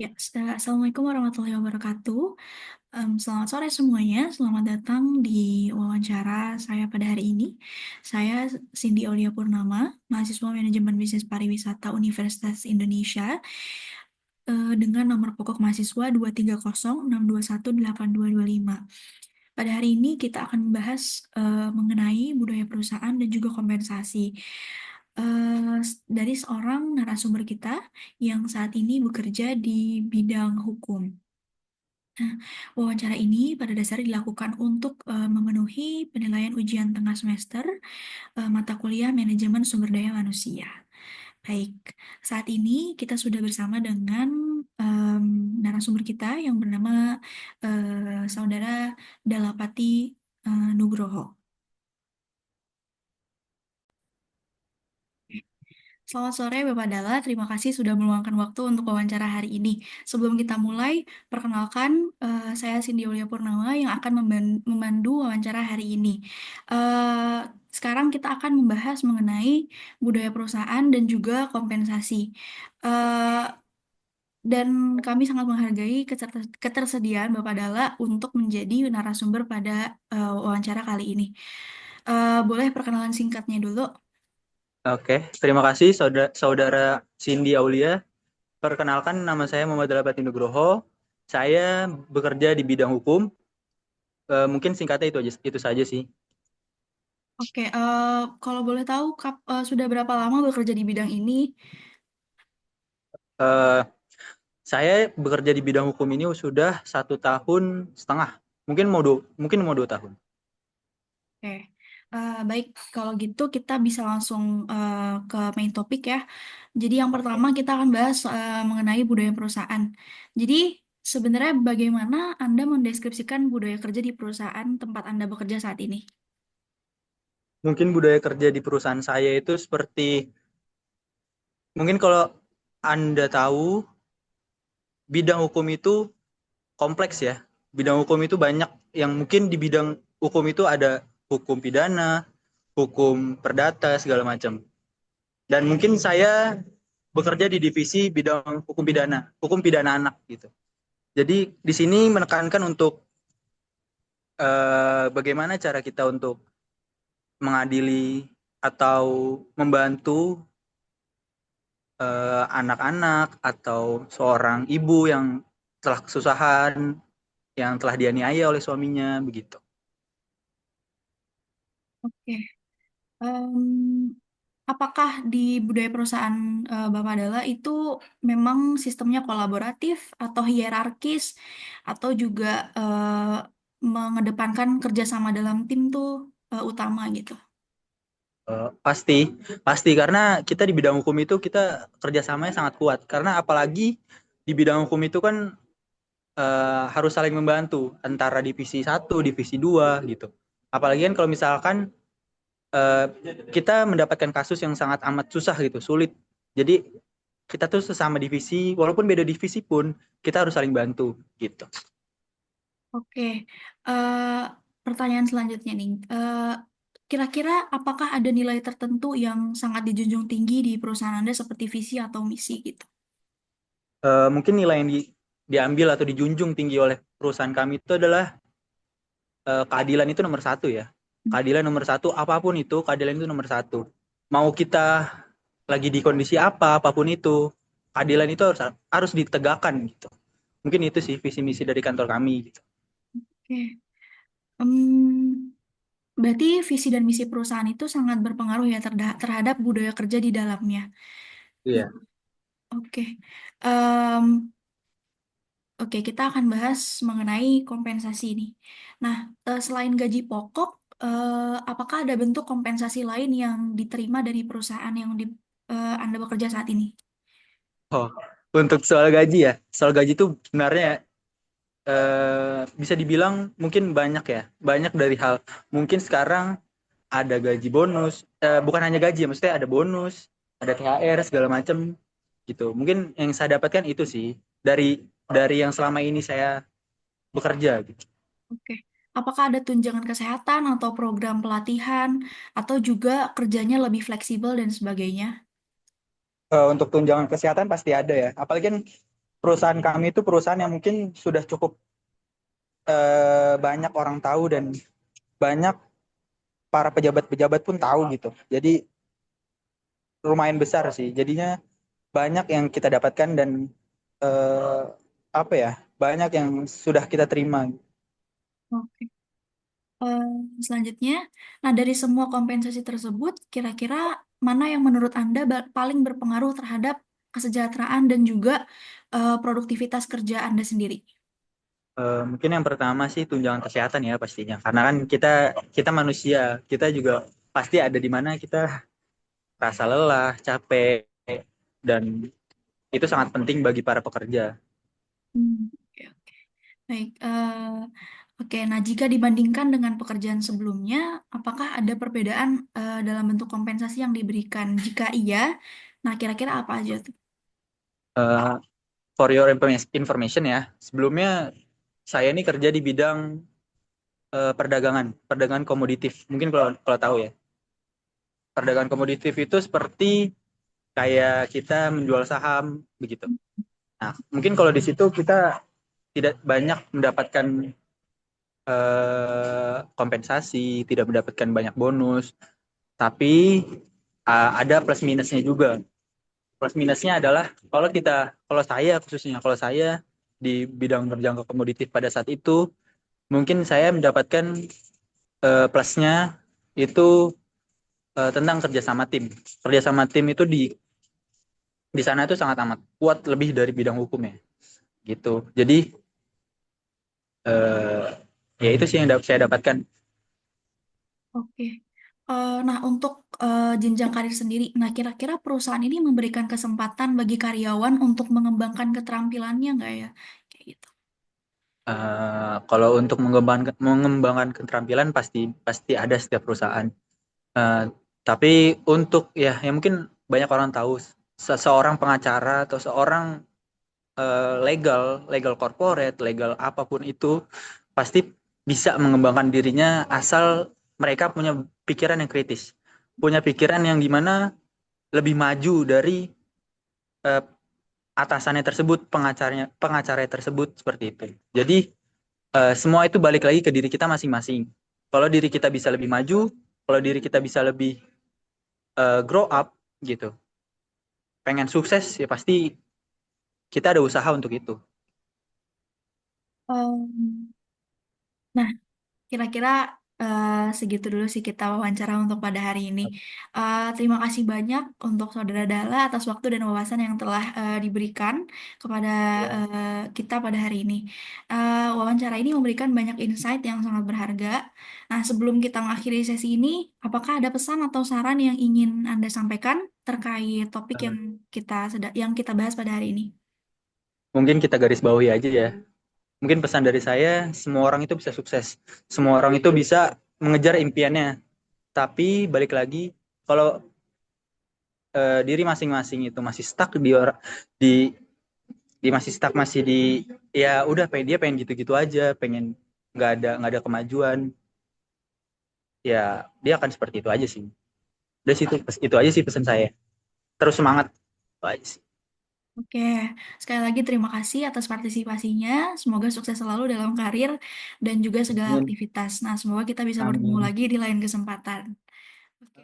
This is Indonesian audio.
Ya, Assalamualaikum warahmatullahi wabarakatuh. Selamat sore semuanya, selamat datang di wawancara saya pada hari ini. Saya Cindy Aulia Purnama, mahasiswa Manajemen Bisnis Pariwisata Universitas Indonesia, dengan nomor pokok mahasiswa 23062182225. Pada hari ini kita akan membahas mengenai budaya perusahaan dan juga kompensasi dari seorang narasumber kita yang saat ini bekerja di bidang hukum. Nah, wawancara ini pada dasarnya dilakukan untuk memenuhi penilaian ujian tengah semester mata kuliah Manajemen Sumber Daya Manusia. Baik, saat ini kita sudah bersama dengan em, narasumber kita yang bernama Saudara Dalapati Nugroho. Selamat sore Bapak Dala, terima kasih sudah meluangkan waktu untuk wawancara hari ini. Sebelum kita mulai, perkenalkan saya Cindy Aulia Purnama yang akan memandu wawancara hari ini. Sekarang kita akan membahas mengenai budaya perusahaan dan juga kompensasi. Eh, dan kami sangat menghargai ketersediaan Bapak Dala untuk menjadi narasumber pada wawancara kali ini. Boleh perkenalan singkatnya dulu? Oke, terima kasih saudara Cindy Aulia. Perkenalkan, nama saya Muhammad Dalapati Nugroho. Saya bekerja di bidang hukum. Mungkin singkatnya itu saja sih. Oke, kalau boleh tahu, sudah berapa lama bekerja di bidang ini? Eh, saya bekerja di bidang hukum ini sudah 1 tahun setengah. Mungkin mau 2 tahun. Oke, baik. Kalau gitu kita bisa langsung ke main topik ya. Jadi yang Oke. pertama kita akan bahas mengenai budaya perusahaan. Jadi sebenarnya bagaimana Anda mendeskripsikan budaya kerja di perusahaan tempat Anda bekerja saat ini? Mungkin budaya kerja di perusahaan saya itu seperti, mungkin kalau Anda tahu, bidang hukum itu kompleks ya. Bidang hukum itu banyak, yang mungkin di bidang hukum itu ada hukum pidana, hukum perdata, segala macam. Dan mungkin saya bekerja di divisi bidang hukum pidana anak gitu. Jadi di sini menekankan untuk bagaimana cara kita untuk mengadili atau membantu anak-anak atau seorang ibu yang telah kesusahan, yang telah dianiaya oleh suaminya begitu. Oke. Apakah di budaya perusahaan Bapak Dala itu memang sistemnya kolaboratif atau hierarkis atau juga mengedepankan kerjasama dalam tim tuh utama gitu? Pasti, pasti karena kita di bidang hukum itu kita kerjasamanya sangat kuat. Karena apalagi di bidang hukum itu kan harus saling membantu antara divisi satu, divisi 2 gitu. Apalagi kan kalau misalkan eh, kita mendapatkan kasus yang sangat amat susah gitu, sulit. Jadi kita tuh sesama divisi, walaupun beda divisi pun kita harus saling bantu gitu. Oke, eh, pertanyaan selanjutnya nih. Kira-kira apakah ada nilai tertentu yang sangat dijunjung tinggi di perusahaan Anda seperti visi atau misi gitu? Mungkin nilai yang diambil atau dijunjung tinggi oleh perusahaan kami itu adalah keadilan itu nomor satu ya. Keadilan nomor satu, apapun itu, keadilan itu nomor satu. Mau kita lagi di kondisi apa, apapun itu, keadilan itu harus ditegakkan gitu. Mungkin itu sih visi misi dari kantor kami gitu. Oke. Em, Berarti visi dan misi perusahaan itu sangat berpengaruh ya terhadap budaya kerja di dalamnya. Nah, Iya. oke. Em, oke, kita akan bahas mengenai kompensasi ini. Nah, selain gaji pokok, apakah ada bentuk kompensasi lain yang diterima dari perusahaan yang Anda bekerja saat ini? Oh, untuk soal gaji ya, soal gaji itu sebenarnya bisa dibilang mungkin banyak ya, banyak dari hal. Mungkin sekarang ada gaji bonus, bukan hanya gaji ya, maksudnya ada bonus, ada THR segala macam gitu. Mungkin yang saya dapatkan itu sih dari yang selama ini saya bekerja gitu. Oke. Apakah ada tunjangan kesehatan atau program pelatihan atau juga kerjanya lebih fleksibel dan sebagainya? Untuk tunjangan kesehatan pasti ada ya. Apalagi kan perusahaan kami itu perusahaan yang mungkin sudah cukup banyak orang tahu dan banyak para pejabat-pejabat pun tahu gitu. Jadi lumayan besar sih. Jadinya banyak yang kita dapatkan dan eh, apa ya? Banyak yang sudah kita terima. Oke. Eh, Selanjutnya, nah dari semua kompensasi tersebut, kira-kira mana yang menurut Anda paling berpengaruh terhadap kesejahteraan dan juga produktivitas kerja Anda sendiri? Mungkin yang pertama sih tunjangan kesehatan ya pastinya. Karena kan kita kita manusia, kita juga pasti ada di mana kita rasa lelah, capek, dan itu sangat penting bagi para pekerja. Oke, oke. Baik, oke. Nah, jika dibandingkan dengan pekerjaan sebelumnya, apakah ada perbedaan dalam bentuk kompensasi yang diberikan? Jika iya, nah kira-kira apa aja tuh? Eh, for your information ya, sebelumnya saya ini kerja di bidang perdagangan, perdagangan komoditif. Mungkin kalau kalau tahu ya, perdagangan komoditif itu seperti kayak kita menjual saham begitu. Nah, mungkin kalau di situ kita tidak banyak mendapatkan kompensasi, tidak mendapatkan banyak bonus, tapi ada plus minusnya juga. Plus minusnya adalah kalau saya khususnya, kalau saya di bidang berjangka komoditif pada saat itu, mungkin saya mendapatkan plusnya itu tentang kerjasama tim. Kerjasama tim itu di sana itu sangat amat kuat lebih dari bidang hukumnya, gitu. Jadi eh, ya itu sih yang saya dapatkan. Oke. Nah, untuk jenjang karir sendiri, nah kira-kira perusahaan ini memberikan kesempatan bagi karyawan untuk mengembangkan keterampilannya nggak ya? Kayak gitu. Kalau untuk mengembangkan keterampilan pasti pasti ada setiap perusahaan. Eh, tapi untuk ya yang mungkin banyak orang tahu seseorang pengacara atau seorang legal legal corporate legal apapun itu pasti bisa mengembangkan dirinya asal mereka punya pikiran yang kritis, punya pikiran yang dimana lebih maju dari eh, atasannya tersebut, pengacaranya tersebut seperti itu. Jadi semua itu balik lagi ke diri kita masing-masing. Kalau diri kita bisa lebih maju, kalau diri kita bisa lebih grow up gitu, pengen sukses ya pasti kita ada usaha untuk itu. Nah, kira-kira segitu dulu sih kita wawancara untuk pada hari ini. Terima kasih banyak untuk Saudara Dala atas waktu dan wawasan yang telah diberikan kepada Ya. kita pada hari ini. Wawancara ini memberikan banyak insight yang sangat berharga. Nah, sebelum kita mengakhiri sesi ini, apakah ada pesan atau saran yang ingin Anda sampaikan terkait topik Eh, yang kita bahas pada hari ini? Mungkin kita garis bawahi aja ya. Mungkin pesan dari saya, semua orang itu bisa sukses. Semua orang itu bisa mengejar impiannya. Tapi balik lagi, kalau diri masing-masing itu masih stuck di di masih stuck masih di ya udah dia pengen gitu-gitu aja, pengen nggak ada kemajuan, ya dia akan seperti itu aja sih. Udah sih itu aja sih pesan saya. Terus semangat. Itu aja sih. Oke, sekali lagi terima kasih atas partisipasinya. Semoga sukses selalu dalam karir dan juga segala Amin. aktivitas. Nah, semoga kita bisa bertemu Amin. lagi di lain kesempatan. Oke.